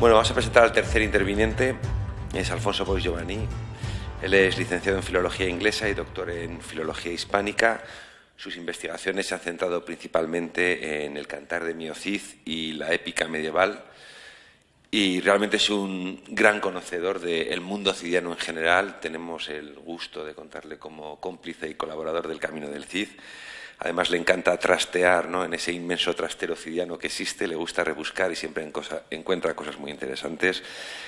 Bueno, vamos a presentar al tercer interviniente, es Alfonso Boix Giovanni. Él es licenciado en Filología Inglesa y doctor en Filología Hispánica. Sus investigaciones se han centrado principalmente en el Cantar de Mio Cid y la épica medieval. Y realmente es un gran conocedor del mundo cidiano en general. Tenemos el gusto de contarle como cómplice y colaborador del Camino del Cid. Además, le encanta trastear, ¿no?, en ese inmenso trastero cidiano que existe. Le gusta rebuscar y siempre encuentra cosas muy interesantes.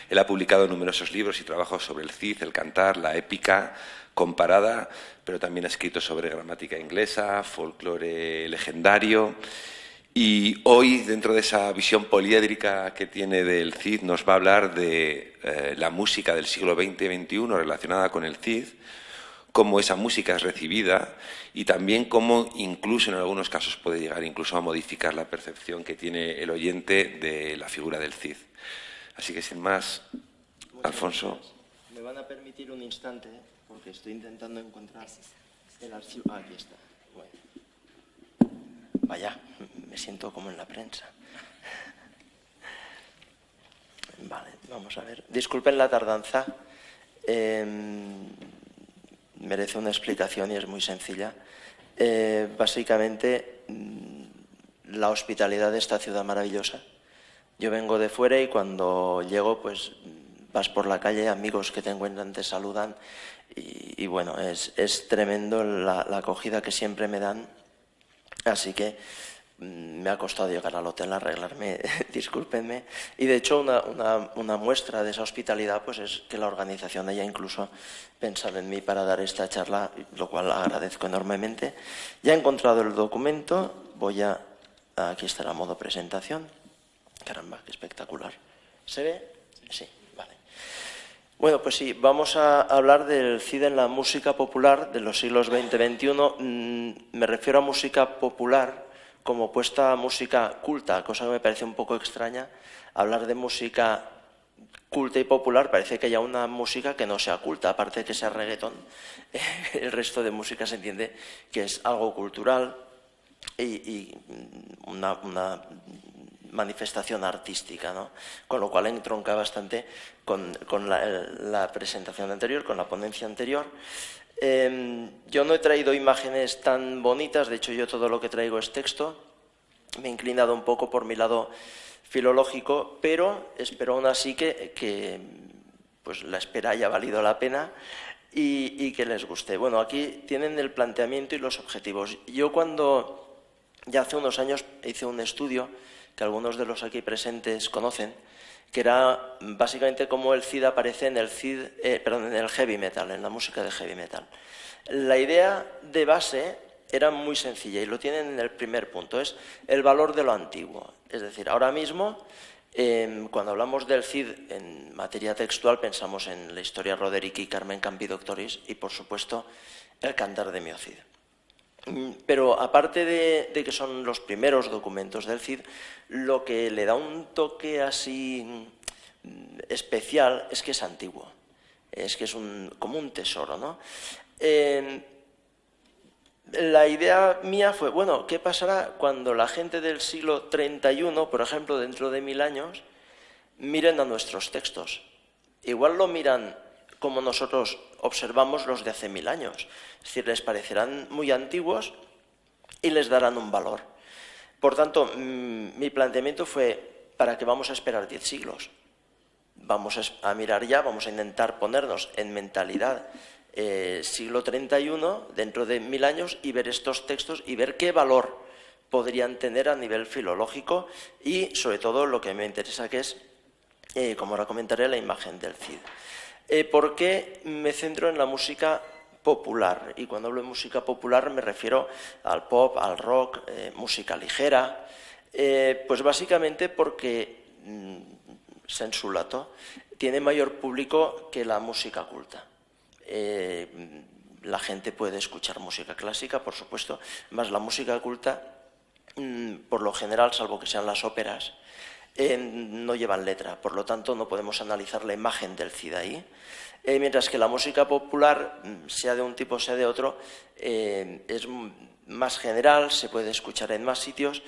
Él ha publicado numerosos libros y trabajos sobre el Cid, el cantar, la épica comparada, pero también ha escrito sobre gramática inglesa, folclore legendario. Y hoy, dentro de esa visión poliédrica que tiene del Cid, nos va a hablar de la música del siglo XX y XXI relacionada con el Cid, cómo esa música es recibida y también cómo incluso en algunos casos puede llegar incluso a modificar la percepción que tiene el oyente de la figura del Cid. Así que sin más, Alfonso. Me van a permitir un instante, porque estoy intentando encontrar el archivo. Ah, aquí está. Bueno. Vaya, me siento como en la prensa. Vale, vamos a ver. Disculpen la tardanza. Merece una explicación y es muy sencilla. Básicamente, la hospitalidad de esta ciudad maravillosa. Yo vengo de fuera y cuando llego, pues vas por la calle, amigos que te encuentran te saludan y bueno, es tremendo la acogida que siempre me dan. Así que me ha costado llegar al hotel a arreglarme, discúlpenme. Y de hecho una muestra de esa hospitalidad pues es que la organización haya incluso pensado en mí para dar esta charla, lo cual agradezco enormemente. Ya he encontrado el documento, aquí está la modo presentación. Caramba, qué espectacular. ¿Se ve? Sí, vale. Bueno, pues sí, vamos a hablar del Cid en la música popular de los siglos XX-XXI. Me refiero a música popular como opuesta a música culta, cosa que me parece un poco extraña. Hablar de música culta y popular parece que haya una música que no sea culta, aparte de que sea reggaetón. El resto de música se entiende que es algo cultural y una manifestación artística, ¿no? Con lo cual entronca bastante con la presentación anterior, con la ponencia anterior. Yo no he traído imágenes tan bonitas, de hecho yo todo lo que traigo es texto. Me he inclinado un poco por mi lado filológico, pero espero aún así que pues la espera haya valido la pena y que les guste. Bueno, aquí tienen el planteamiento y los objetivos. Yo ya hace unos años hice un estudio que algunos de los aquí presentes conocen, que era básicamente cómo el Cid aparece en el heavy metal, en la música de heavy metal. La idea de base era muy sencilla y lo tienen en el primer punto, es el valor de lo antiguo. Es decir, ahora mismo, cuando hablamos del Cid en materia textual, pensamos en la historia Roderick y Carmen Campi Doctoris y, por supuesto, el Cantar de Mio Cid. Pero aparte de que son los primeros documentos del Cid, lo que le da un toque así especial es que es antiguo, es que es como un tesoro, ¿no? La idea mía fue, bueno, ¿qué pasará cuando la gente del siglo 31, por ejemplo, dentro de 1000 años, miren a nuestros textos? Igual lo miran como nosotros observamos los de hace 1000 años. Es decir, les parecerán muy antiguos y les darán un valor. Por tanto, mi planteamiento fue, ¿para qué vamos a esperar 10 siglos? Vamos a mirar ya, vamos a intentar ponernos en mentalidad siglo 31, dentro de 1000 años, y ver estos textos y ver qué valor podrían tener a nivel filológico y, sobre todo, lo que me interesa que es, como ahora comentaré, la imagen del Cid. ¿Por qué me centro en la música popular? Y cuando hablo de música popular me refiero al pop, al rock, música ligera. Pues básicamente porque sensu lato tiene mayor público que la música culta. La gente puede escuchar música clásica, por supuesto, más la música culta, por lo general, salvo que sean las óperas, no llevan letra, por lo tanto no podemos analizar la imagen del Cid ahí, mientras que la música popular, sea de un tipo sea de otro, es más general, se puede escuchar en más sitios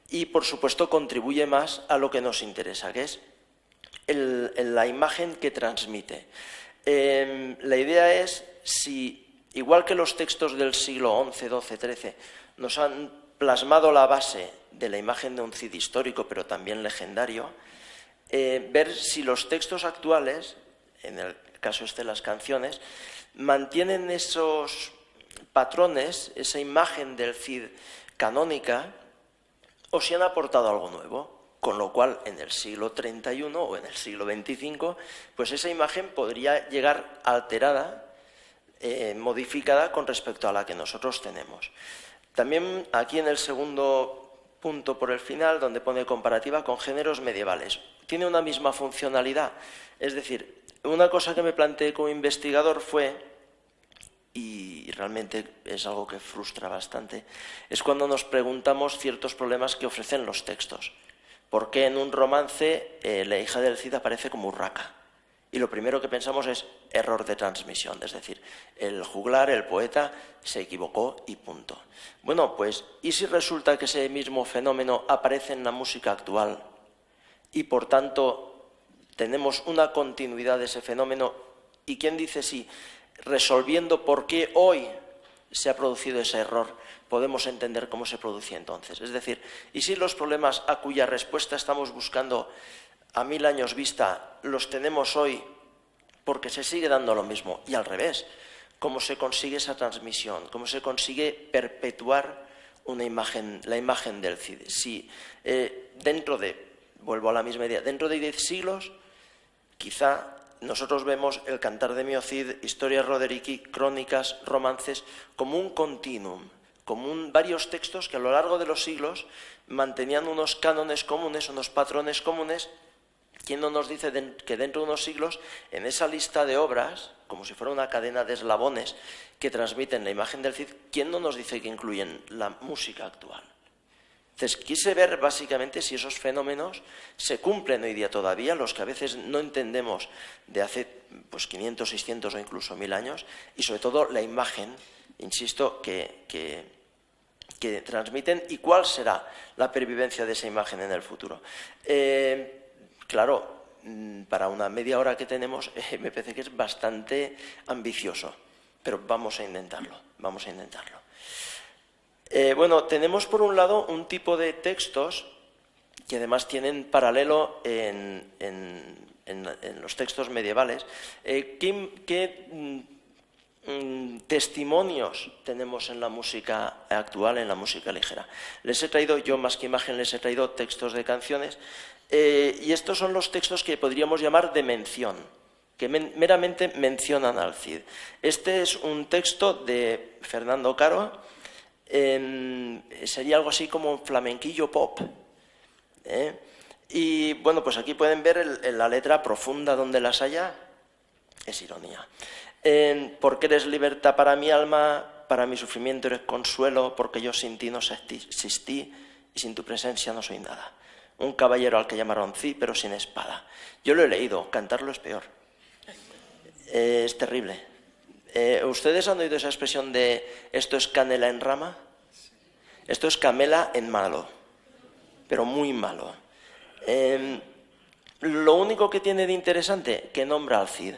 y por supuesto contribuye más a lo que nos interesa, que es la imagen que transmite. La idea es, si igual que los textos del siglo XI, XII, XIII nos han plasmado la base de la imagen de un Cid histórico, pero también legendario, ver si los textos actuales, en el caso de las canciones, mantienen esos patrones, esa imagen del Cid canónica, o si han aportado algo nuevo. Con lo cual, en el siglo XXI o en el siglo XXV, pues esa imagen podría llegar alterada, modificada con respecto a la que nosotros tenemos. También aquí en el segundo punto por el final, donde pone comparativa con géneros medievales, tiene una misma funcionalidad. Es decir, una cosa que me planteé como investigador fue, y realmente es algo que frustra bastante, es cuando nos preguntamos ciertos problemas que ofrecen los textos. ¿Por qué en un romance la hija del Cid aparece como Urraca? Y lo primero que pensamos es error de transmisión, es decir, el juglar, el poeta, se equivocó y punto. Bueno, pues, ¿y si resulta que ese mismo fenómeno aparece en la música actual y por tanto tenemos una continuidad de ese fenómeno? ¿Y quién dice si resolviendo por qué hoy se ha producido ese error podemos entender cómo se producía entonces? Es decir, ¿y si los problemas a cuya respuesta estamos buscando a 1000 años vista los tenemos hoy porque se sigue dando lo mismo? Y al revés, ¿cómo se consigue esa transmisión? ¿Cómo se consigue perpetuar una imagen, la imagen del Cid? Si dentro de, vuelvo a la misma idea, dentro de 10 siglos, quizá nosotros vemos el Cantar de Mio Cid, Historias Roderiki, crónicas, romances, como un continuum, como varios textos que a lo largo de los siglos mantenían unos cánones comunes, unos patrones comunes. ¿Quién no nos dice que dentro de unos siglos, en esa lista de obras, como si fuera una cadena de eslabones que transmiten la imagen del Cid, quién no nos dice que incluyen la música actual? Entonces, quise ver básicamente si esos fenómenos se cumplen hoy día todavía, los que a veces no entendemos de hace 500, 600 o incluso 1000 años, y sobre todo la imagen, insisto, que transmiten, y cuál será la pervivencia de esa imagen en el futuro. Claro, para una media hora que tenemos, me parece que es bastante ambicioso, pero vamos a intentarlo, bueno, tenemos por un lado un tipo de textos que además tienen paralelo en los textos medievales. ¿Qué testimonios tenemos en la música actual, en la música ligera? Les he traído, yo más que imagen, les he traído textos de canciones, y estos son los textos que podríamos llamar de mención, que meramente mencionan al Cid. Este es un texto de Fernando Caro. Sería algo así como un flamenquillo pop, y bueno, pues aquí pueden ver la letra profunda donde las haya, es ironía. Porque eres libertad para mi alma, para mi sufrimiento eres consuelo, porque yo sin ti no existí y sin tu presencia no soy nada. Un caballero al que llamaron Cid pero sin espada. Yo lo he leído, cantarlo es peor, es terrible. ¿Ustedes han oído esa expresión de esto es canela en rama? Esto es camela en malo, pero muy malo. Lo único que tiene de interesante, que nombra al Cid.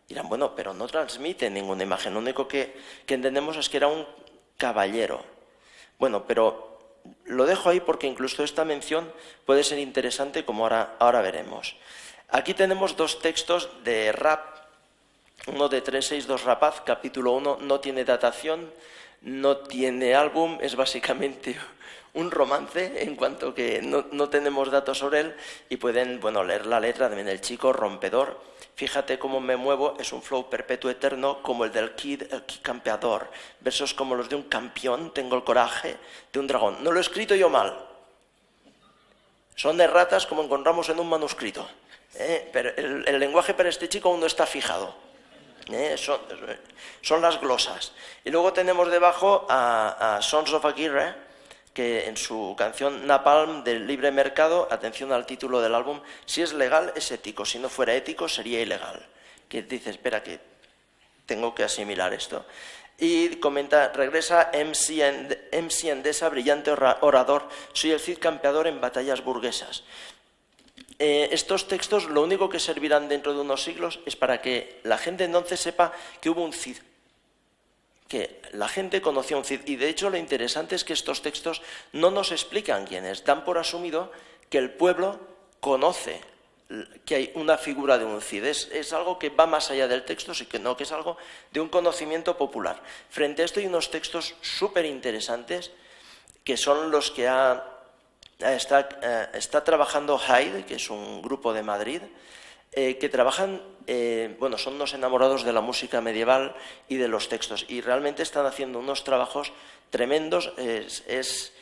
Dirán, bueno, pero no transmite ninguna imagen, lo único que entendemos es que era un caballero. Bueno, pero lo dejo ahí porque incluso esta mención puede ser interesante, como ahora veremos. Aquí tenemos dos textos de rap. Uno de 362 Rapaz, capítulo 1, no tiene datación, no tiene álbum, es básicamente un romance en cuanto que no tenemos datos sobre él, y pueden leer la letra también. El chico rompedor, fíjate cómo me muevo, es un flow perpetuo eterno como el del Kid, el Kid campeador. Versos como los de un campeón, tengo el coraje de un dragón. No lo he escrito yo mal, son de ratas como encontramos en un manuscrito, pero el lenguaje para este chico aún no está fijado. Son las glosas. Y luego tenemos debajo a Sons of Aguirre, que en su canción Napalm del libre mercado, atención al título del álbum, si es legal es ético, si no fuera ético sería ilegal. Que dice, espera que tengo que asimilar esto. Y comenta, regresa MC Endesa, brillante orador, soy el Cid campeador en batallas burguesas. estos textos lo único que servirán dentro de unos siglos es para que la gente entonces sepa que hubo un Cid, que la gente conoció un Cid. Y de hecho lo interesante es que estos textos no nos explican quién es, dan por asumido que el pueblo conoce que hay una figura de un Cid. Es algo que va más allá del texto, sí que no, que es algo de un conocimiento popular. Frente a esto hay unos textos súper interesantes que son los que está trabajando Hyde, que es un grupo de Madrid, que trabajan, bueno, son unos enamorados de la música medieval y de los textos, y realmente están haciendo unos trabajos tremendos. Es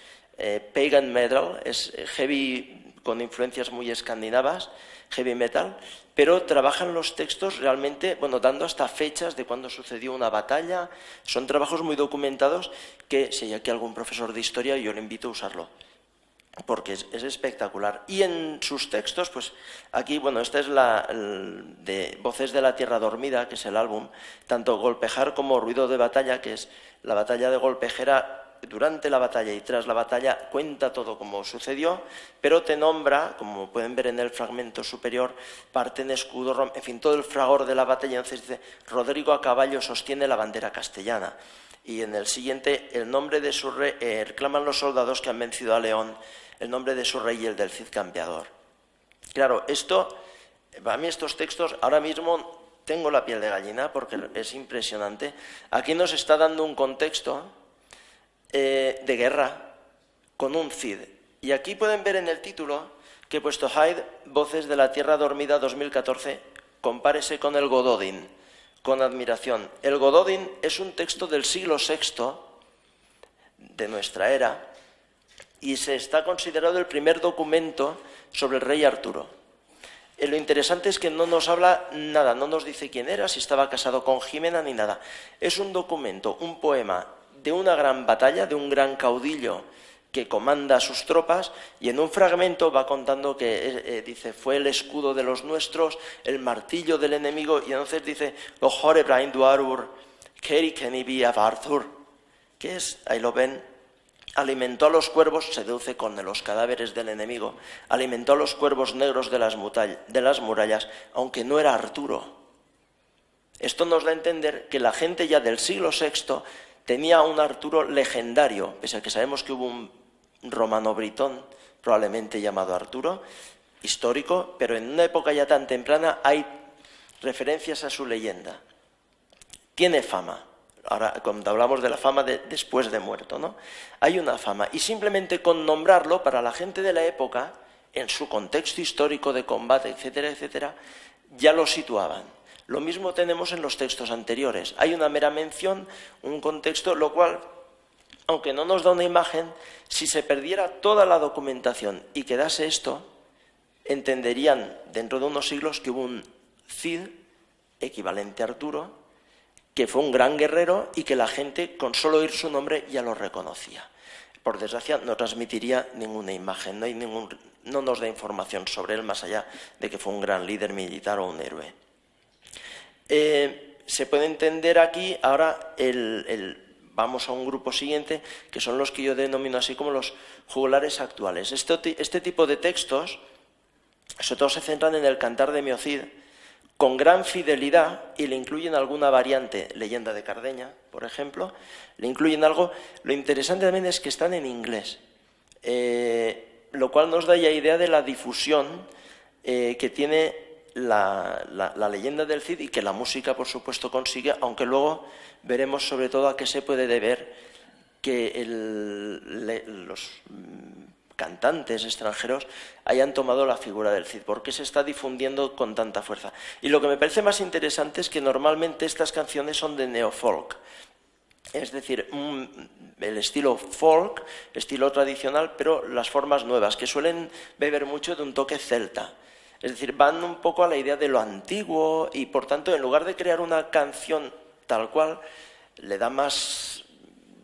pagan metal, es heavy con influencias muy escandinavas, heavy metal, pero trabajan los textos realmente, bueno, dando hasta fechas de cuándo sucedió una batalla. Son trabajos muy documentados que, si hay aquí algún profesor de historia, yo le invito a usarlo, porque es espectacular. Y en sus textos, pues aquí, bueno, esta es la de Voces de la Tierra Dormida, que es el álbum, tanto Golpejar como Ruido de Batalla, que es la batalla de Golpejera. Durante la batalla y tras la batalla cuenta todo como sucedió, pero te nombra, como pueden ver en el fragmento superior, parte en escudo, en fin, todo el fragor de la batalla. Entonces dice, Rodrigo a caballo sostiene la bandera castellana. Y en el siguiente, el nombre de su rey, reclaman los soldados que han vencido a León, el nombre de su rey y el del Cid campeador. Claro, esto, para mí estos textos, ahora mismo tengo la piel de gallina porque es impresionante. Aquí nos está dando un contexto de guerra con un Cid. Y aquí pueden ver en el título que he puesto Hyde, Voces de la Tierra Dormida 2014, compárese con el Gododin, con admiración. El Gododin es un texto del siglo VI de nuestra era y se está considerado el primer documento sobre el rey Arturo. Lo interesante es que no nos habla nada, no nos dice quién era, si estaba casado con Jimena ni nada. Es un documento, un poema de una gran batalla, de un gran caudillo que comanda a sus tropas, y en un fragmento va contando que dice, fue el escudo de los nuestros, el martillo del enemigo, y entonces dice, que es, ahí lo ven, alimentó a los cuervos, se deduce con los cadáveres del enemigo, alimentó a los cuervos negros de las murallas, aunque no era Arturo. Esto nos da a entender que la gente ya del siglo VI tenía un Arturo legendario, pese a que sabemos que hubo un romano britón, probablemente llamado Arturo, histórico, pero en una época ya tan temprana hay referencias a su leyenda. Tiene fama. Ahora, cuando hablamos de la fama después de muerto, ¿no? Hay una fama, y simplemente con nombrarlo, para la gente de la época, en su contexto histórico de combate, etcétera, etcétera, ya lo situaban. Lo mismo tenemos en los textos anteriores. Hay una mera mención, un contexto, lo cual, aunque no nos da una imagen, si se perdiera toda la documentación y quedase esto, entenderían dentro de unos siglos que hubo un Cid, equivalente a Arturo, que fue un gran guerrero y que la gente, con solo oír su nombre, ya lo reconocía. Por desgracia, no transmitiría ninguna imagen, no nos da información sobre él, más allá de que fue un gran líder militar o un héroe. Se puede entender aquí ahora vamos a un grupo siguiente, que son los que yo denomino así como los juglares actuales. Este tipo de textos, sobre todo se centran en el Cantar de Miocid, con gran fidelidad, y le incluyen alguna variante, Leyenda de Cardeña, por ejemplo, le incluyen algo. Lo interesante también es que están en inglés, lo cual nos da ya idea de la difusión que tiene la leyenda del Cid, y que la música, por supuesto, consigue, aunque luego veremos sobre todo a qué se puede deber que los cantantes extranjeros hayan tomado la figura del Cid, porque se está difundiendo con tanta fuerza. Y lo que me parece más interesante es que normalmente estas canciones son de neofolk, es decir, el estilo folk, estilo tradicional, pero las formas nuevas, que suelen beber mucho de un toque celta. Es decir, van un poco a la idea de lo antiguo, y por tanto, en lugar de crear una canción tal cual, le da más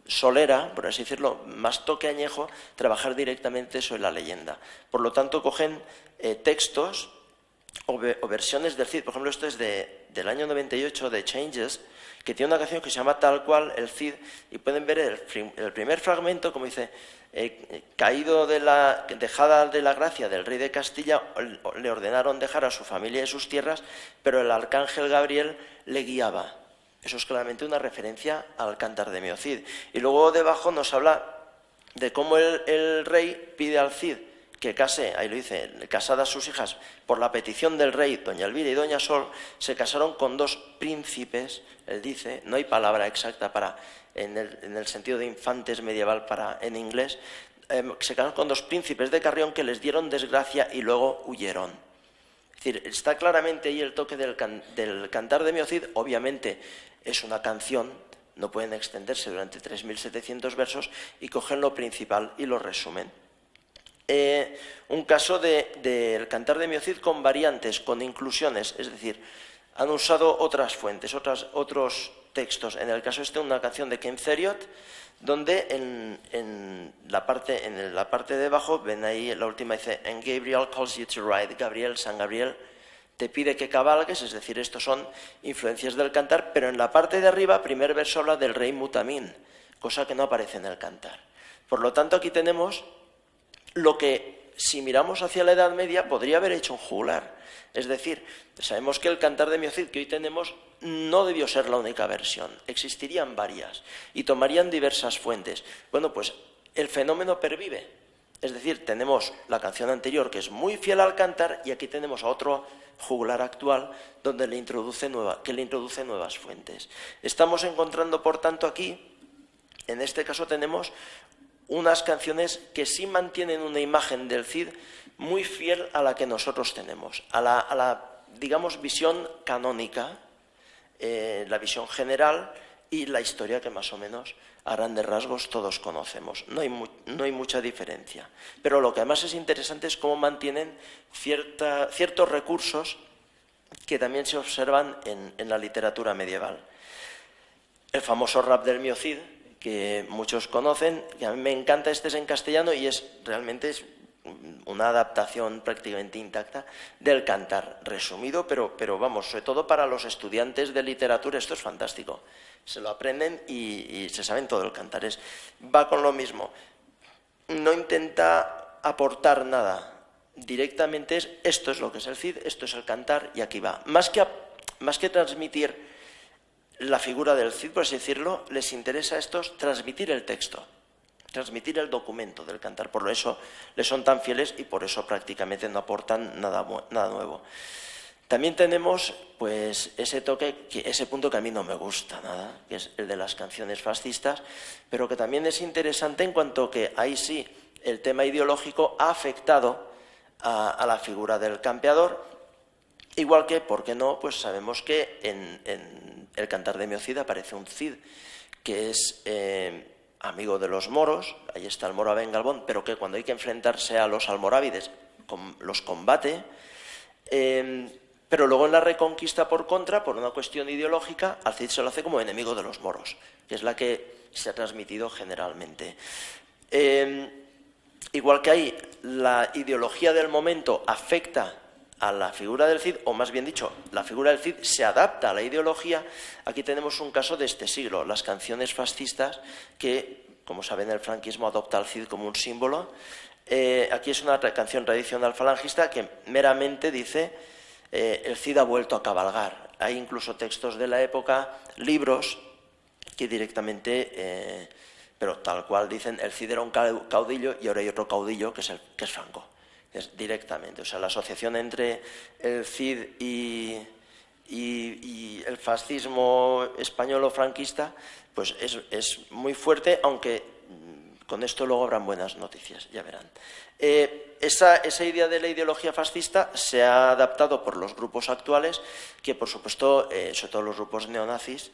solera, por así decirlo, más toque añejo, trabajar directamente eso en la leyenda. Por lo tanto, cogen textos o versiones del Cid. Por ejemplo, esto es del año 98, de Changes, que tiene una canción que se llama tal cual, el Cid, y pueden ver el primer fragmento, como dice, Caído dejada de la gracia del rey de Castilla, le ordenaron dejar a su familia y sus tierras, pero el arcángel Gabriel le guiaba. Eso es claramente una referencia al Cantar de Miocid. Y luego debajo nos habla de cómo el rey pide al Cid que case, ahí lo dice, casadas sus hijas por la petición del rey, doña Elvira y doña Sol, se casaron con dos príncipes, él dice, no hay palabra exacta para en el sentido de infantes medieval en inglés, se casaron con dos príncipes de Carrión que les dieron desgracia y luego huyeron. Es decir, está claramente ahí el toque del Cantar de Miocid. Obviamente es una canción, no pueden extenderse durante 3.700 versos, y cogen lo principal y lo resumen. Un caso del Cantar de Miocid con variantes, con inclusiones, es decir, han usado otras fuentes, otros textos. En el caso una canción de Ken Theriot, donde en la parte de abajo, ven ahí la última, dice, "And Gabriel calls you to ride", San Gabriel te pide que cabalgues, es decir, estos son influencias del Cantar, pero en la parte de arriba, primer verso habla del rey Mutamín, cosa que no aparece en el Cantar. Por lo tanto, aquí tenemos lo que, si miramos hacia la Edad Media, podría haber hecho un juglar. Es decir, sabemos que el Cantar de Miocid que hoy tenemos no debió ser la única versión, existirían varias y tomarían diversas fuentes. Bueno, pues el fenómeno pervive. Es decir, tenemos la canción anterior que es muy fiel al Cantar y aquí tenemos a otro juglar actual donde que le introduce nuevas fuentes. Estamos encontrando, por tanto, aquí, en este caso tenemos unas canciones que sí mantienen una imagen del Cid muy fiel a la que nosotros tenemos, a la digamos, visión canónica, la visión general y la historia que más o menos a grandes rasgos todos conocemos. No hay mucha diferencia. Pero lo que además es interesante es cómo mantienen ciertos recursos que también se observan en la literatura medieval. El famoso rap del Miocid, que muchos conocen, que a mí me encanta, este es en castellano y realmente es una adaptación prácticamente intacta del Cantar, resumido, pero vamos, sobre todo para los estudiantes de literatura esto es fantástico. Se lo aprenden y se saben todo el Cantar. Va con lo mismo. No intenta aportar nada. Directamente esto es lo que es el Cid, esto es el Cantar y aquí va. Más que transmitir la figura del Cid, por así decirlo, les interesa a estos transmitir el texto, transmitir el documento del Cantar. Por eso les son tan fieles y por eso prácticamente no aportan nada nuevo. También tenemos pues ese punto que a mí no me gusta nada, que es el de las canciones fascistas, pero que también es interesante en cuanto que ahí sí el tema ideológico ha afectado a la figura del campeador, igual que, ¿por qué no? Pues sabemos que en el Cantar de Miocid aparece un Cid que es amigo de los moros, ahí está el moro Abengalbón, pero que cuando hay que enfrentarse a los almorávides los combate, pero luego en la Reconquista por contra, por una cuestión ideológica, al Cid se lo hace como enemigo de los moros, que es la que se ha transmitido generalmente. Igual que ahí la ideología del momento afecta a la figura del Cid, o más bien dicho, la figura del Cid se adapta a la ideología. Aquí tenemos un caso de este siglo, las canciones fascistas que, como saben, el franquismo adopta al Cid como un símbolo. Aquí es una canción tradicional falangista que meramente dice el Cid ha vuelto a cabalgar. Hay incluso textos de la época, libros, que directamente, pero tal cual dicen, el Cid era un caudillo y ahora hay otro caudillo que es Franco. Es directamente, o sea, la asociación entre el Cid y el fascismo español o franquista pues es muy fuerte, aunque con esto luego habrán buenas noticias, ya verán. Esa idea de la ideología fascista se ha adaptado por los grupos actuales que, por supuesto, sobre todo los grupos neonazis,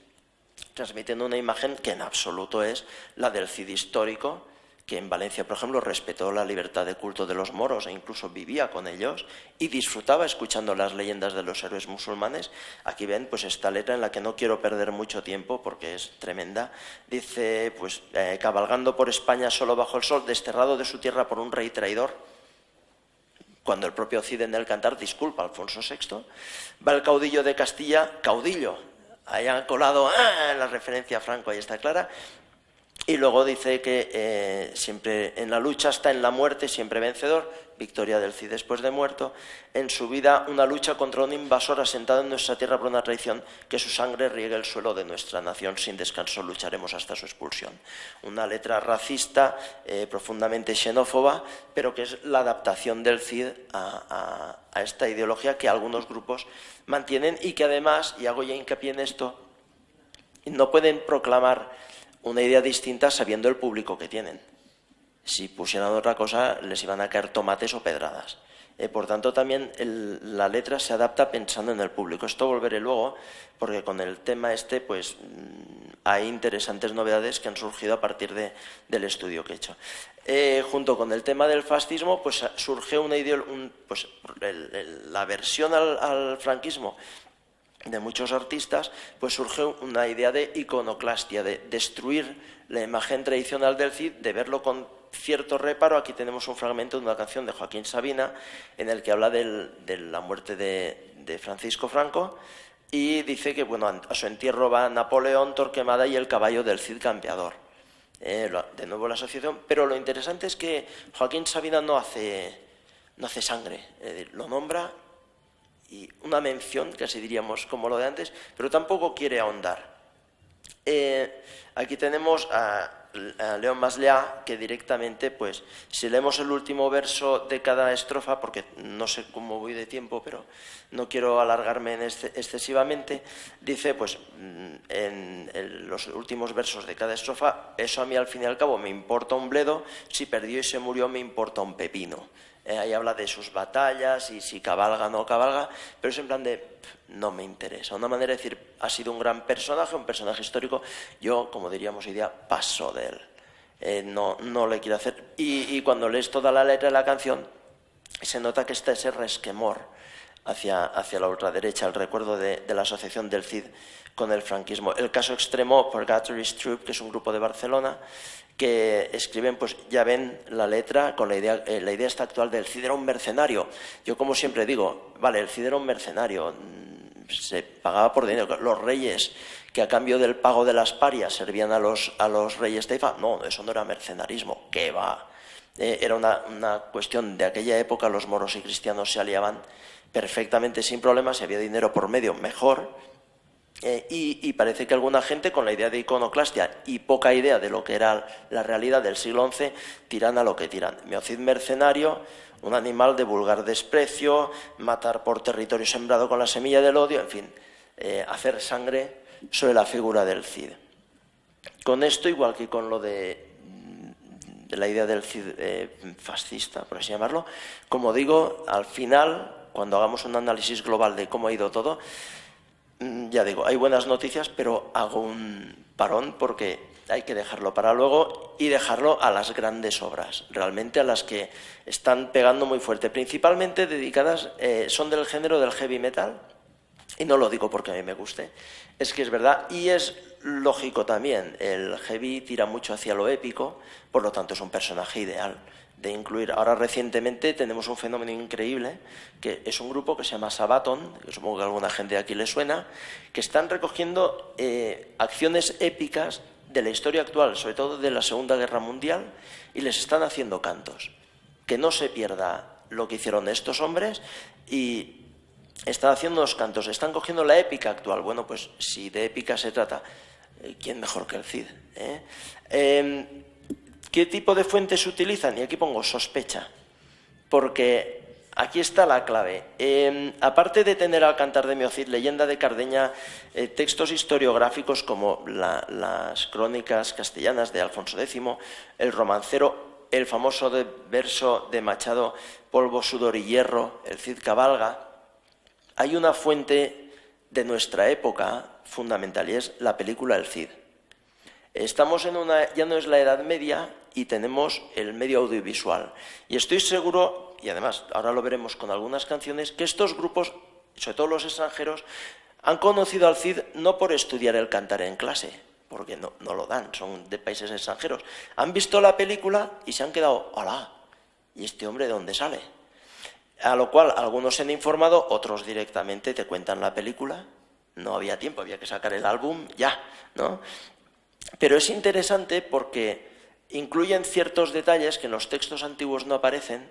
transmiten una imagen que en absoluto es la del Cid histórico, que en Valencia, por ejemplo, respetó la libertad de culto de los moros e incluso vivía con ellos y disfrutaba escuchando las leyendas de los héroes musulmanes. Aquí ven pues esta letra en la que no quiero perder mucho tiempo porque es tremenda. Dice, pues, cabalgando por España solo bajo el sol, desterrado de su tierra por un rey traidor, cuando el propio Cid en el Cantar disculpa a Alfonso VI, va el caudillo de Castilla, caudillo, ahí han colado la referencia a Franco, ahí está clara. Y luego dice que siempre en la lucha está en la muerte, siempre vencedor, victoria del Cid después de muerto. En su vida una lucha contra un invasor asentado en nuestra tierra por una traición, que su sangre riegue el suelo de nuestra nación, sin descanso lucharemos hasta su expulsión. Una letra racista, profundamente xenófoba, pero que es la adaptación del Cid a esta ideología que algunos grupos mantienen y que además, y hago ya hincapié en esto, no pueden proclamar una idea distinta sabiendo el público que tienen. Si pusieran otra cosa les iban a caer tomates o pedradas. Por tanto, también la letra se adapta pensando en el público. Esto volveré luego, porque con el tema este pues hay interesantes novedades que han surgido a partir del estudio que he hecho. Junto con el tema del fascismo, pues surge la aversión al franquismo de muchos artistas, pues surge una idea de iconoclastia, de destruir la imagen tradicional del Cid, de verlo con cierto reparo. Aquí tenemos un fragmento de una canción de Joaquín Sabina en el que habla de la muerte de Francisco Franco y dice que bueno, a su entierro va Napoleón, Torquemada y el caballo del Cid campeador. De nuevo la asociación, pero lo interesante es que Joaquín Sabina no hace sangre, lo nombra y una mención, casi diríamos como lo de antes, pero tampoco quiere ahondar. Aquí tenemos a León Masliá, que directamente, pues, si leemos el último verso de cada estrofa, porque no sé cómo voy de tiempo, pero no quiero alargarme excesivamente, dice, pues, en los últimos versos de cada estrofa, eso a mí al fin y al cabo me importa un bledo, si perdió y se murió me importa un pepino. Ahí habla de sus batallas y si cabalga o no cabalga, pero es en plan de no me interesa. Una manera de decir, ha sido un gran personaje, un personaje histórico, yo, como diríamos hoy día, paso de él. No le quiero hacer. Y cuando lees toda la letra de la canción, se nota que está ese resquemor hacia la ultraderecha, el recuerdo de la asociación del Cid con el franquismo. El caso extremo, Purgatory's Troop, que es un grupo de Barcelona, que escriben, pues ya ven la letra con la idea esta actual del Cid era un mercenario. Yo como siempre digo, vale, el Cid era un mercenario, se pagaba por dinero. Los reyes que a cambio del pago de las parias servían a los reyes taifa, no, eso no era mercenarismo, ¿qué va? Era una cuestión de aquella época, los moros y cristianos se aliaban perfectamente sin problemas, si había dinero por medio, mejor. Y parece que alguna gente con la idea de iconoclastia y poca idea de lo que era la realidad del siglo XI tiran a lo que tiran. Miocid mercenario, un animal de vulgar desprecio, matar por territorio sembrado con la semilla del odio, en fin, hacer sangre sobre la figura del Cid. Con esto, igual que con lo de la idea del Cid fascista, por así llamarlo, como digo, al final, cuando hagamos un análisis global de cómo ha ido todo, ya digo, hay buenas noticias, pero hago un parón porque hay que dejarlo para luego y dejarlo a las grandes obras, realmente a las que están pegando muy fuerte, principalmente dedicadas, son del género del heavy metal, y no lo digo porque a mí me guste, es que es verdad y es lógico también, el heavy tira mucho hacia lo épico, por lo tanto es un personaje ideal de incluir. Ahora recientemente tenemos un fenómeno increíble, que es un grupo que se llama Sabaton, que supongo que a alguna gente de aquí le suena, que están recogiendo acciones épicas de la historia actual, sobre todo de la Segunda Guerra Mundial, y les están haciendo cantos. Que no se pierda lo que hicieron estos hombres y están haciendo los cantos, están cogiendo la épica actual. Bueno, pues si de épica se trata, ¿quién mejor que el Cid? ¿Qué tipo de fuentes se utilizan? Y aquí pongo sospecha, porque aquí está la clave. Aparte de tener al Cantar de Miocid, Leyenda de Cardeña, textos historiográficos como las crónicas castellanas de Alfonso X, el romancero, el famoso verso de Machado, Polvo, sudor y hierro, el Cid cabalga, hay una fuente de nuestra época fundamental y es la película El Cid. Estamos ya no es la Edad Media y tenemos el medio audiovisual. Y estoy seguro, y además ahora lo veremos con algunas canciones, que estos grupos, sobre todo los extranjeros, han conocido al Cid no por estudiar el cantar en clase, porque no lo dan, son de países extranjeros. Han visto la película y se han quedado, ¡hola! ¿Y este hombre de dónde sale? A lo cual algunos se han informado, otros directamente te cuentan la película. No había tiempo, había que sacar el álbum ya, ¿no? Pero es interesante porque incluyen ciertos detalles que en los textos antiguos no aparecen,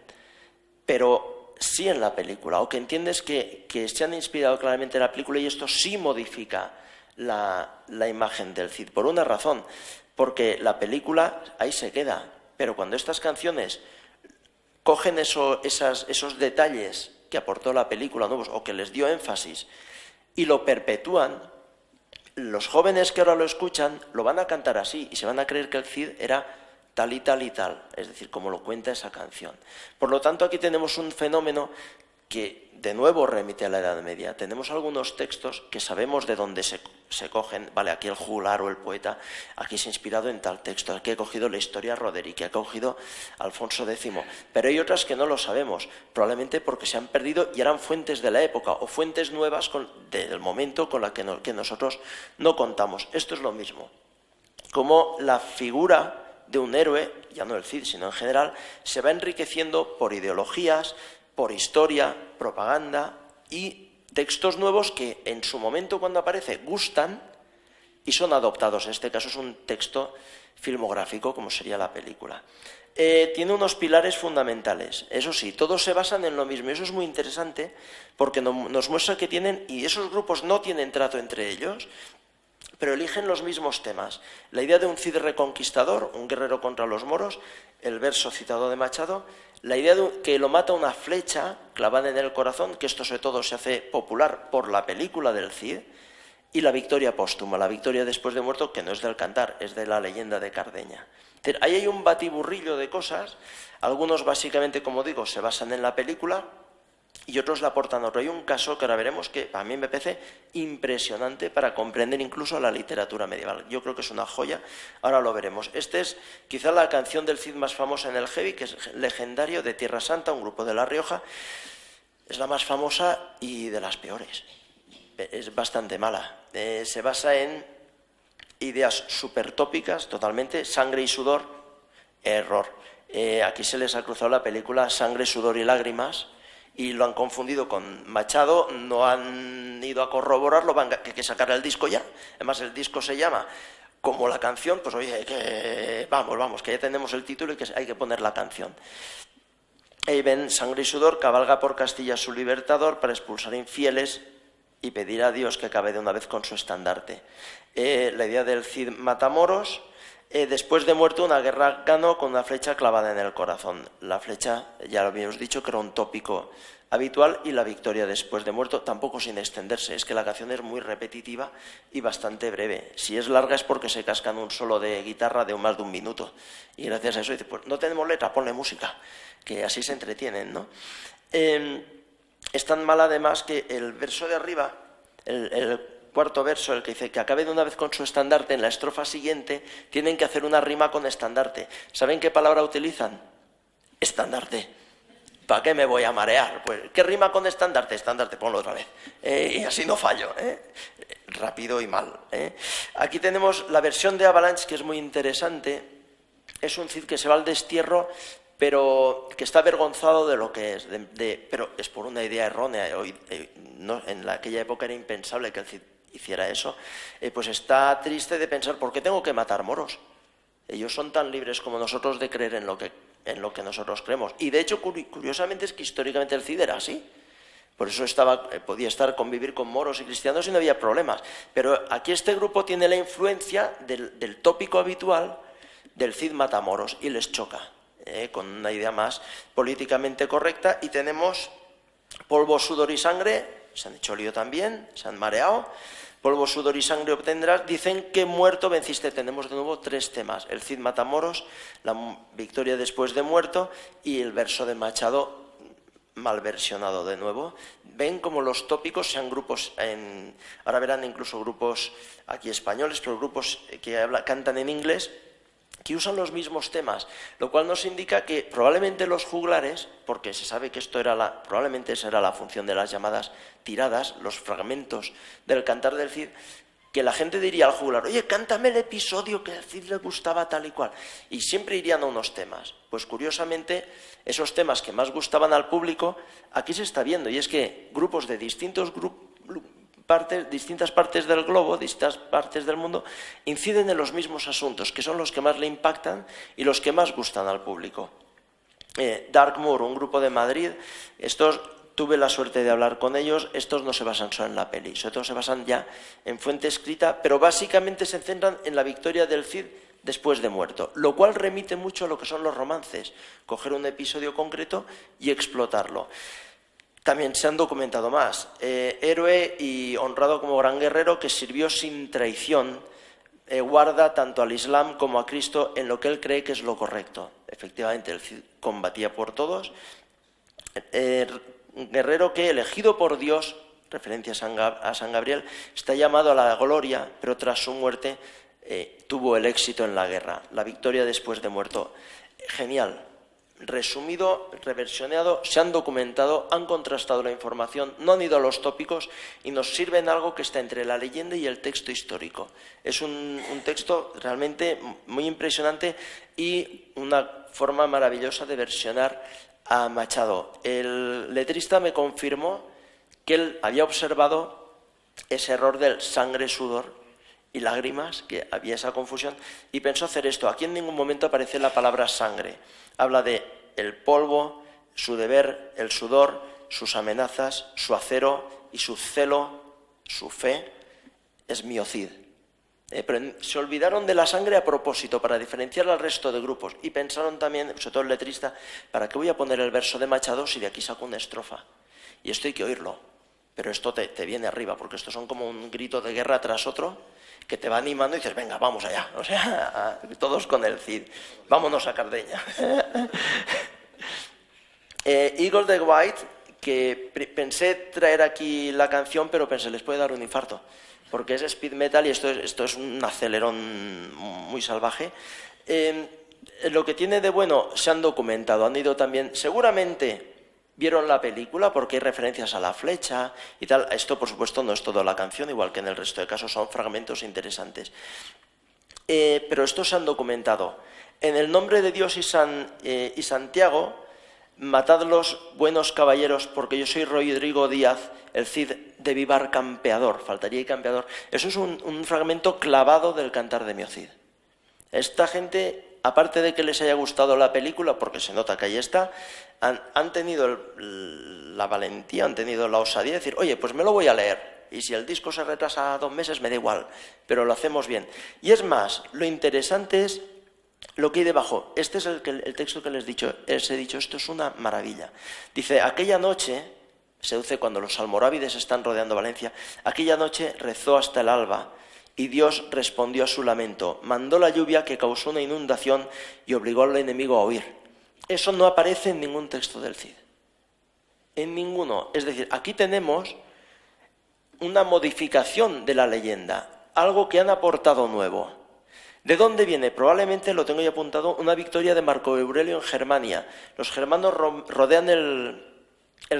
pero sí en la película, o que entiendes que se han inspirado claramente en la película y esto sí modifica la imagen del Cid. Por una razón, porque la película ahí se queda, pero cuando estas canciones cogen esos detalles que aportó la película nuevos o que les dio énfasis y lo perpetúan, los jóvenes que ahora lo escuchan lo van a cantar así y se van a creer que el Cid era tal y tal y tal, es decir, como lo cuenta esa canción. Por lo tanto, aquí tenemos un fenómeno que de nuevo remite a la Edad Media. Tenemos algunos textos que sabemos de dónde se cogen. Vale, aquí el juglar o el poeta, aquí se ha inspirado en tal texto, aquí he cogido la historia Roderick, aquí ha cogido Alfonso X, pero hay otras que no lo sabemos, probablemente porque se han perdido y eran fuentes de la época o fuentes nuevas del momento con la que nosotros no contamos. Esto es lo mismo. Como la figura de un héroe, ya no el Cid, sino en general, se va enriqueciendo por ideologías, por historia, propaganda y textos nuevos que en su momento cuando aparece gustan y son adoptados. En este caso es un texto filmográfico, como sería la película. Tiene unos pilares fundamentales. Eso sí, todos se basan en lo mismo. Y eso es muy interesante porque nos muestra que tienen, y esos grupos no tienen trato entre ellos, pero eligen los mismos temas. La idea de un Cid reconquistador, un guerrero contra los moros, el verso citado de Machado, la idea de que lo mata una flecha clavada en el corazón, que esto sobre todo se hace popular por la película del Cid, y la victoria póstuma, la victoria después de muerto, que no es del Cantar, es de la leyenda de Cardeña. Ahí hay un batiburrillo de cosas, algunos básicamente, como digo, se basan en la película, y otros la aportan otro. Hay un caso que ahora veremos que a mí me parece impresionante para comprender incluso la literatura medieval. Yo creo que es una joya, ahora lo veremos. Esta es quizá la canción del Cid más famosa en el heavy, que es legendario, de Tierra Santa, un grupo de La Rioja. Es la más famosa y de las peores. Es bastante mala. Se basa en ideas súper tópicas, totalmente, sangre y sudor, error. Aquí se les ha cruzado la película Sangre, Sudor y Lágrimas, y lo han confundido con Machado, no han ido a corroborarlo, que hay que sacar el disco ya. Además el disco se llama como la canción, pues oye, vamos, que ya tenemos el título y que hay que poner la canción. Ahí ven, Sangre y Sudor, cabalga por Castilla su libertador para expulsar infieles y pedir a Dios que acabe de una vez con su estandarte. La idea del Cid Matamoros. Después de muerto, una guerra ganó con una flecha clavada en el corazón. La flecha, ya lo habíamos dicho, que era un tópico habitual, y la victoria después de muerto, tampoco sin extenderse. Es que la canción es muy repetitiva y bastante breve. Si es larga es porque se cascan un solo de guitarra de más de un minuto. Y gracias a eso dice, pues no tenemos letra, ponle música, que así se entretienen, ¿no? Es tan mal además que el verso de arriba, el cuarto verso, el que dice que acabe de una vez con su estandarte, en la estrofa siguiente tienen que hacer una rima con estandarte. ¿Saben qué palabra utilizan? Estandarte. ¿Para qué me voy a marear? Pues, ¿qué rima con estandarte? Estandarte, ponlo otra vez. Y así no fallo. Rápido y mal. Aquí tenemos la versión de Avalanche, que es muy interesante. Es un Cid que se va al destierro, pero que está avergonzado de lo que es. Pero es por una idea errónea. En aquella época era impensable que el Cid hiciera eso. Pues está triste de pensar, ¿por qué tengo que matar moros? Ellos son tan libres como nosotros de creer en lo que nosotros creemos. Y de hecho, curiosamente, es que históricamente el Cid era así. Por eso podía convivir con moros y cristianos y no había problemas. Pero aquí este grupo tiene la influencia del tópico habitual del Cid Matamoros y les choca, con una idea más políticamente correcta. Y tenemos polvo, sudor y sangre. Se han hecho lío también, se han mareado. Polvo, sudor y sangre obtendrás. Dicen que muerto venciste. Tenemos de nuevo tres temas. El Cid Matamoros, la victoria después de muerto y el verso de Machado mal versionado de nuevo. Ven como los tópicos sean grupos, ahora verán incluso grupos aquí españoles, pero grupos que cantan en inglés, que usan los mismos temas, lo cual nos indica que probablemente los juglares, porque se sabe que probablemente esa era la función de las llamadas tiradas, los fragmentos del Cantar del Cid, que la gente diría al juglar, oye, cántame el episodio que al Cid le gustaba tal y cual, y siempre irían a unos temas. Pues curiosamente, esos temas que más gustaban al público, aquí se está viendo, y es que grupos de distintos distintas partes del globo, distintas partes del mundo, inciden en los mismos asuntos, que son los que más le impactan y los que más gustan al público. Darkmoor, un grupo de Madrid, estos tuve la suerte de hablar con ellos, estos no se basan solo en la peli, sobre todo se basan ya en fuente escrita, pero básicamente se centran en la victoria del Cid después de muerto, lo cual remite mucho a lo que son los romances, coger un episodio concreto y explotarlo. También se han documentado más, héroe y honrado como gran guerrero que sirvió sin traición, guarda tanto al Islam como a Cristo en lo que él cree que es lo correcto. Efectivamente, el Cid combatía por todos. Guerrero que, elegido por Dios, referencia a San Gabriel, está llamado a la gloria, pero tras su muerte tuvo el éxito en la guerra, la victoria después de muerto. Genial. Resumido, reversionado, se han documentado, han contrastado la información, no han ido a los tópicos y nos sirven algo que está entre la leyenda y el texto histórico. Es un texto realmente muy impresionante y una forma maravillosa de versionar a Machado. El letrista me confirmó que él había observado ese error del sangre, sudor y lágrimas, que había esa confusión, y pensó hacer esto. Aquí en ningún momento aparece la palabra sangre. Habla de el polvo, su deber, el sudor, sus amenazas, su acero y su celo, su fe, es mío Cid. Pero se olvidaron de la sangre a propósito, para diferenciar al resto de grupos, y pensaron también, sobre todo el letrista, ¿para qué voy a poner el verso de Machado si de aquí saco una estrofa? Y esto hay que oírlo, pero esto te viene arriba, porque estos son como un grito de guerra tras otro, que te va animando y dices, venga, vamos allá, o sea, todos con el Cid, vámonos a Cardeña. Eagle the White, que pensé traer aquí la canción, pero pensé, les puede dar un infarto, porque es speed metal y esto es un acelerón muy salvaje. Lo que tiene de bueno, se han documentado, han ido también, seguramente vieron la película porque hay referencias a la flecha y tal. Esto, por supuesto, no es toda la canción, igual que en el resto de casos son fragmentos interesantes. Pero estos se han documentado. En el nombre de Dios y Santiago, matad los buenos caballeros, porque yo soy Rodrigo Díaz, el Cid de Vivar campeador. Faltaría el campeador. Eso es un fragmento clavado del Cantar de Mio Cid. Esta gente, aparte de que les haya gustado la película, porque se nota que ahí está, han tenido la valentía, han tenido la osadía de decir, oye, pues me lo voy a leer, y si el disco se retrasa 2 meses me da igual, pero lo hacemos bien. Y es más, lo interesante es lo que hay debajo. Este es el texto que les he dicho, esto es una maravilla. Dice, aquella noche, se dice cuando los almorávides están rodeando Valencia, aquella noche rezó hasta el alba, y Dios respondió a su lamento, mandó la lluvia que causó una inundación y obligó al enemigo a huir. Eso no aparece en ningún texto del Cid. En ninguno. Es decir, aquí tenemos una modificación de la leyenda, algo que han aportado nuevo. ¿De dónde viene? Probablemente, lo tengo ya apuntado, una victoria de Marco Aurelio en Germania. Los germanos rodean el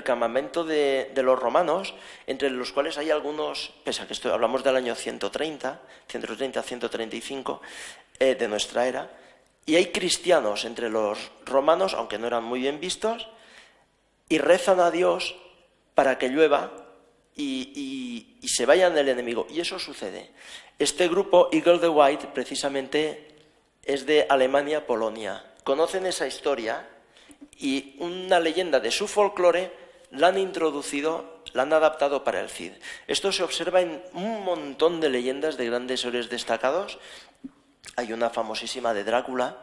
campamento de los romanos, entre los cuales hay algunos, pese a que hablamos del año 130-135 de nuestra era, y hay cristianos entre los romanos, aunque no eran muy bien vistos, y rezan a Dios para que llueva y se vayan del enemigo. Y eso sucede. Este grupo, Eagle the White, precisamente es de Alemania, Polonia. Conocen esa historia y una leyenda de su folclore la han introducido, la han adaptado para el Cid. Esto se observa en un montón de leyendas de grandes héroes destacados. Hay una famosísima de Drácula,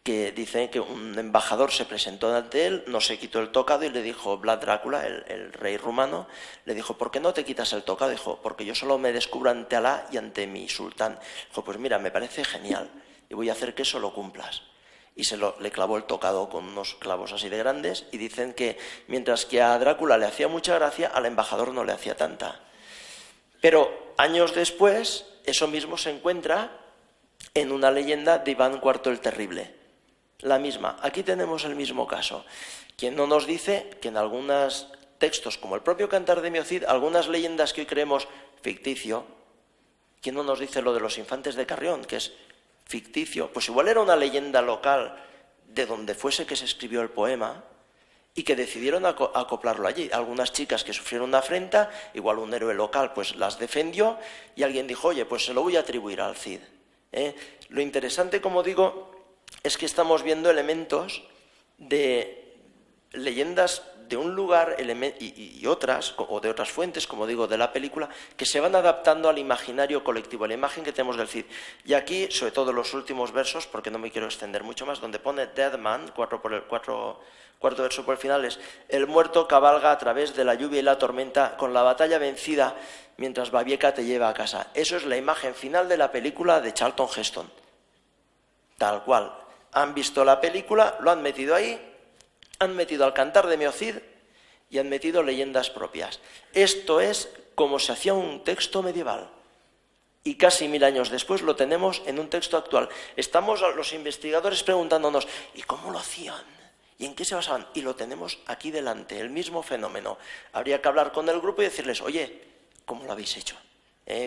que dice que un embajador se presentó ante él, no se quitó el tocado y le dijo, Vlad Drácula, el rey rumano, le dijo, ¿por qué no te quitas el tocado? Dijo, porque yo solo me descubro ante Alá y ante mi sultán. Dijo, pues mira, me parece genial y voy a hacer que eso lo cumplas. Y le clavó el tocado con unos clavos así de grandes, y dicen que mientras que a Drácula le hacía mucha gracia, al embajador no le hacía tanta. Pero años después, eso mismo se encuentra en una leyenda de Iván IV el Terrible. La misma. Aquí tenemos el mismo caso. Quien no nos dice que en algunos textos, como el propio Cantar de Mio Cid, algunas leyendas que hoy creemos ficticio, ¿quién no nos dice lo de los infantes de Carrión, que es ficticio? Pues igual era una leyenda local de donde fuese que se escribió el poema, y que decidieron acoplarlo allí. Algunas chicas que sufrieron una afrenta, igual un héroe local pues las defendió y alguien dijo, oye, pues se lo voy a atribuir al Cid. Lo interesante, como digo, es que estamos viendo elementos de leyendas de un lugar y otras, o de otras fuentes, como digo, de la película, que se van adaptando al imaginario colectivo, a la imagen que tenemos del Cid. Y aquí, sobre todo los últimos versos, porque no me quiero extender mucho más, donde pone Dead Man, cuarto verso por el final, es: el muerto cabalga a través de la lluvia y la tormenta, con la batalla vencida, mientras Babieca te lleva a casa. Eso es la imagen final de la película de Charlton Heston. Tal cual. Han visto la película, lo han metido ahí, han metido al cantar de Mio Cid y han metido leyendas propias. Esto es como se hacía un texto medieval. Y casi 1000 años después lo tenemos en un texto actual. Estamos los investigadores preguntándonos, ¿y cómo lo hacían? ¿Y en qué se basaban? Y lo tenemos aquí delante, el mismo fenómeno. Habría que hablar con el grupo y decirles, oye, ¿cómo lo habéis hecho?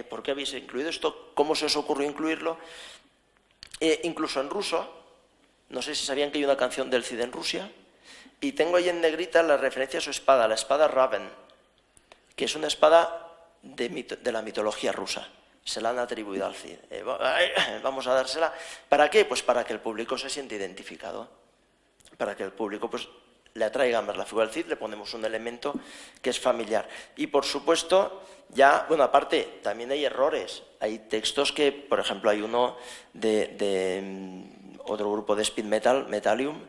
¿Por qué habéis incluido esto? ¿Cómo se os ocurrió incluirlo? Incluso en ruso, no sé si sabían que hay una canción del Cid en Rusia, y tengo ahí en negrita la referencia a su espada, la espada Raven, que es una espada de la mitología rusa. Se la han atribuido al Cid. Vamos a dársela. ¿Para qué? Pues para que el público se siente identificado. Para que el público pues le atraiga más la figura del Cid, le ponemos un elemento que es familiar. Y por supuesto, ya, bueno, aparte, también hay errores. Hay textos que, por ejemplo, hay uno de otro grupo de speed metal, Metallium,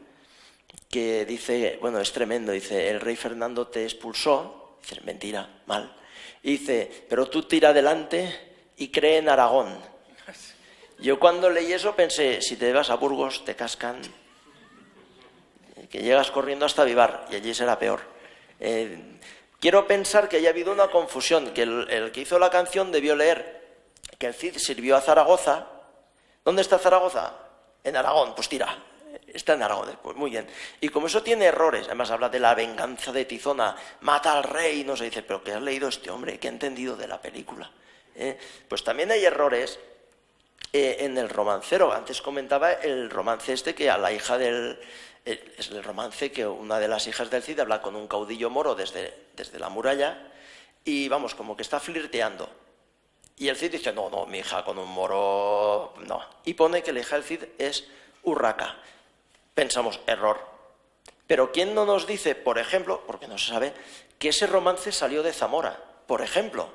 que dice, bueno, es tremendo, dice, el rey Fernando te expulsó, dice, mentira, mal, y dice, pero tú tira adelante y cree en Aragón. Yo cuando leí eso pensé, si te vas a Burgos te cascan, que llegas corriendo hasta Vivar, y allí será peor. Quiero pensar que haya habido una confusión, que el que hizo la canción debió leer que el Cid sirvió a Zaragoza. ¿Dónde está Zaragoza? En Aragón, pues tira. Está en Aragón, pues muy bien. Y como eso tiene errores, además habla de la venganza de Tizona, mata al rey, no se dice, pero ¿qué has leído este hombre? ¿Qué ha entendido de la película? Pues también hay errores en el romancero. Antes comentaba el romance este que a la hija del... Es el romance que una de las hijas del Cid habla con un caudillo moro desde la muralla y vamos, como que está flirteando. Y el Cid dice, no, mi hija con un moro, no. Y pone que la hija del Cid es Urraca. Pensamos, error. Pero ¿quién no nos dice, por ejemplo, porque no se sabe, que ese romance salió de Zamora? Por ejemplo,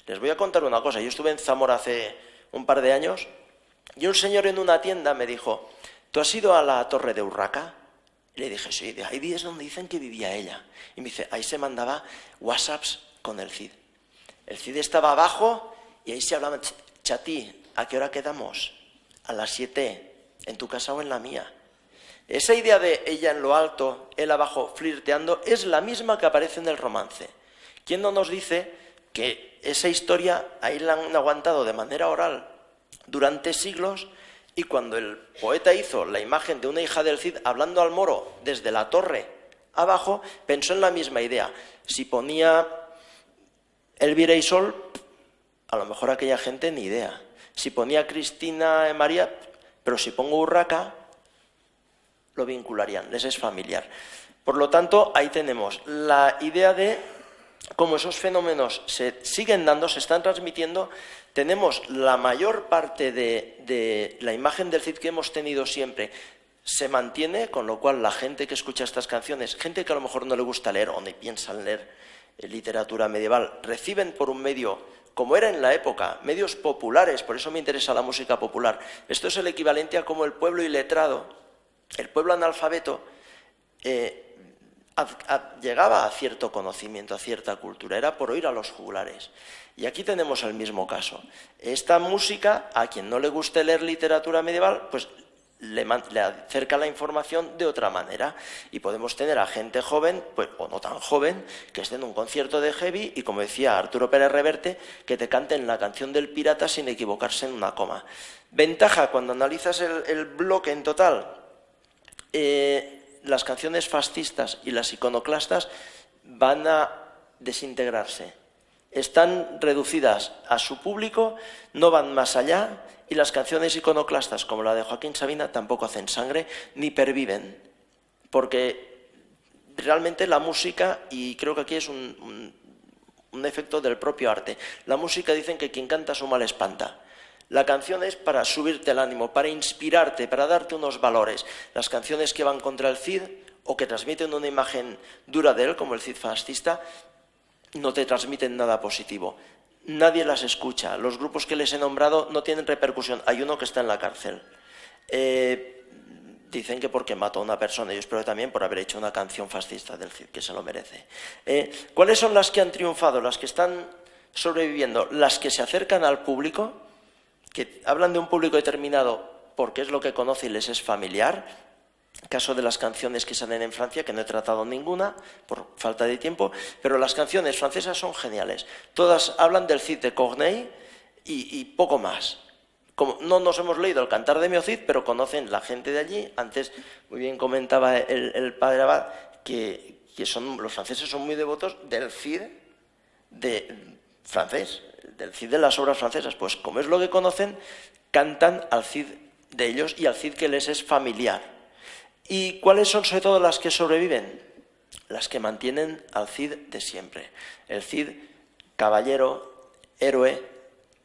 les voy a contar una cosa. Yo estuve en Zamora hace un par de años y un señor en una tienda me dijo, ¿tú has ido a la torre de Urraca? Y le dije, sí, ahí es donde dicen que vivía ella. Y me dice, ahí se mandaba WhatsApps con el Cid. El Cid estaba abajo y ahí se hablaba, chatí, ¿a qué hora quedamos? A las 7, ¿en tu casa o en la mía? Esa idea de ella en lo alto, él abajo flirteando, es la misma que aparece en el romance. ¿Quién no nos dice que esa historia ahí la han aguantado de manera oral durante siglos y cuando el poeta hizo la imagen de una hija del Cid hablando al moro desde la torre abajo, pensó en la misma idea? Si ponía Elvira y Sol, a lo mejor aquella gente ni idea. Si ponía Cristina y María, pero si pongo Urraca, lo vincularían, les es familiar. Por lo tanto, ahí tenemos la idea de cómo esos fenómenos se siguen dando, se están transmitiendo. Tenemos la mayor parte de la imagen del Cid que hemos tenido siempre se mantiene, con lo cual la gente que escucha estas canciones, gente que a lo mejor no le gusta leer o ni piensa en leer literatura medieval, reciben por un medio, como era en la época, medios populares, por eso me interesa la música popular. Esto es el equivalente a como el pueblo iletrado, el pueblo analfabeto, llegaba a cierto conocimiento, a cierta cultura, era por oír a los juglares. Y aquí tenemos el mismo caso. Esta música, a quien no le guste leer literatura medieval, pues le acerca la información de otra manera. Y podemos tener a gente joven, pues, o no tan joven, que esté en un concierto de heavy y, como decía Arturo Pérez Reverte, que te canten la canción del pirata sin equivocarse en una coma. Ventaja, cuando analizas el bloque en total, las canciones fascistas y las iconoclastas van a desintegrarse. Están reducidas a su público, no van más allá, y las canciones iconoclastas, como la de Joaquín Sabina, tampoco hacen sangre ni perviven, porque realmente la música, y creo que aquí es un efecto del propio arte, la música dicen que quien canta su mal espanta. La canción es para subirte el ánimo, para inspirarte, para darte unos valores. Las canciones que van contra el Cid o que transmiten una imagen dura de él, como el Cid fascista, no te transmiten nada positivo. Nadie las escucha. Los grupos que les he nombrado no tienen repercusión. Hay uno que está en la cárcel. Dicen que porque mató a una persona, yo espero también por haber hecho una canción fascista del Cid, que se lo merece. ¿Cuáles son las que han triunfado, las que están sobreviviendo? Las que se acercan al público, que hablan de un público determinado porque es lo que conoce y les es familiar. Caso de las canciones que salen en Francia, que no he tratado ninguna por falta de tiempo, pero las canciones francesas son geniales. Todas hablan del Cid de Corneille y poco más. Como no nos hemos leído el Cantar de Mio Cid, pero conocen la gente de allí. Antes muy bien comentaba el padre Abad que los franceses son muy devotos del Cid francés, del Cid de las obras francesas. Pues como es lo que conocen, cantan al Cid de ellos y al Cid que les es familiar. ¿Y cuáles son sobre todo las que sobreviven? Las que mantienen al Cid de siempre. El Cid, caballero, héroe,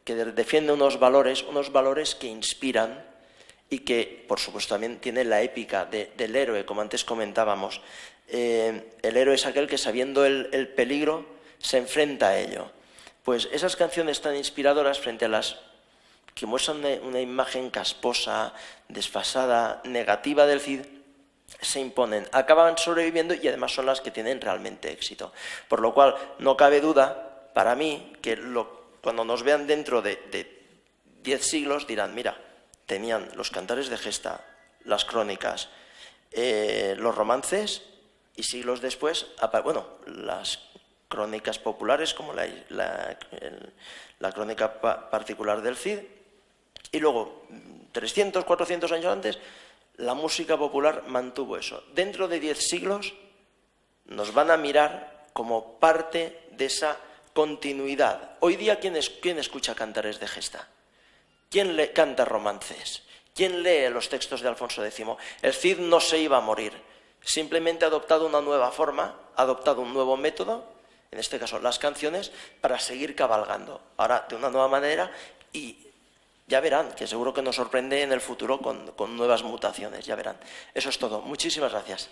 que defiende unos valores que inspiran y que, por supuesto, también tiene la épica del héroe, como antes comentábamos. El héroe es aquel que, sabiendo el peligro, se enfrenta a ello. Pues esas canciones tan inspiradoras frente a las que muestran una imagen casposa, desfasada, negativa del Cid, se imponen, acaban sobreviviendo y además son las que tienen realmente éxito. Por lo cual, no cabe duda, para mí, que cuando nos vean dentro de 10 siglos dirán, mira, tenían los cantares de gesta, las crónicas, los romances y siglos después, las crónicas populares como la crónica particular del Cid y luego 300, 400 años antes la música popular mantuvo eso. Dentro de 10 siglos nos van a mirar como parte de esa continuidad. Hoy día, ¿quién escucha cantares de gesta? ¿Quién canta romances? ¿Quién lee los textos de Alfonso X? El Cid no se iba a morir. Simplemente ha adoptado una nueva forma, ha adoptado un nuevo método, en este caso las canciones, para seguir cabalgando. Ahora de una nueva manera y ya verán, que seguro que nos sorprende en el futuro con nuevas mutaciones, ya verán. Eso es todo. Muchísimas gracias.